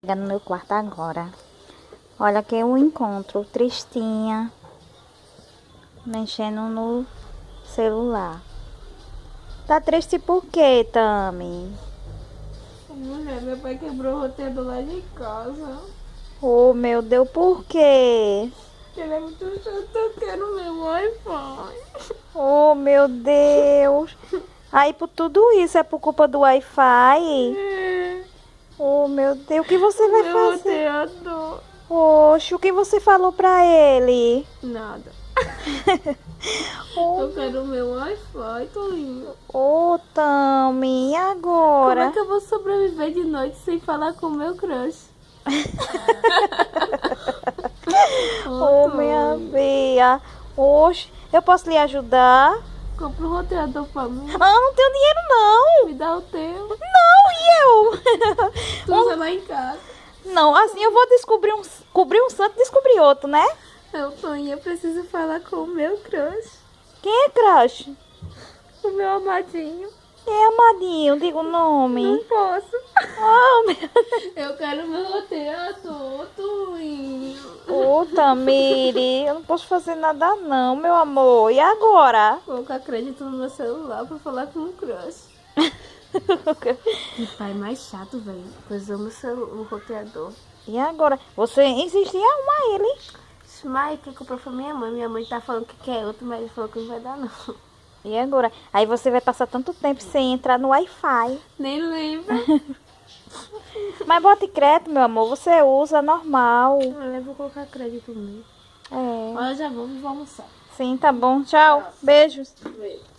No meu quarto agora. Olha que eu encontro tristinha, mexendo no celular. Tá triste por quê, Tami? Mulher, meu pai quebrou o roteador lá de casa. Oh, meu Deus, por quê? Ele é muito chato, eu quero meu Wi-Fi. Oh, meu Deus. Aí por tudo isso é por culpa do Wi-Fi? É, Oh, meu Deus, o que você vai meu fazer? roteador. Oxe, o que você falou pra ele? Nada. Oh, Eu quero meu Wi-Fi, Tolinho. oh, Tami, e Como é agora? que eu vou sobreviver de noite sem falar com meu crush? Oh, minha Tolinho. veia. Oxe, eu posso lhe ajudar? Compra um roteador pra mim. Ah, não tenho dinheiro não. Me dá o teu. Não, e eu? Tu usa lá em casa. Não, assim eu vou cobrir um santo e descobrir outro, né? Eu, Tolinho, eu preciso falar com o meu crush. Quem é crush? O meu amadinho. Quem é amadinho? Diga o nome. Não posso. Oh, meu... Eu quero meu roteador, Tolinho. Ô, Tamiri, eu não posso fazer nada não, meu amor. E agora? Colocar crédito no meu celular pra falar com o crush. Que pai mais chato, velho. Pois eu o roteador. E agora? Você insistia em arrumar ele. Mas quem comprou foi minha mãe. Minha mãe tá falando que quer outro, mas ele falou que não vai dar, não. E agora? Aí você vai passar tanto tempo sem entrar no Wi-Fi. Nem lembro. Mas bote crédito, meu amor, você usa normal. Eu vou colocar crédito mesmo. É. Olha, já vou almoçar. Sim, tá bom. Tchau. Beijos. Beijo.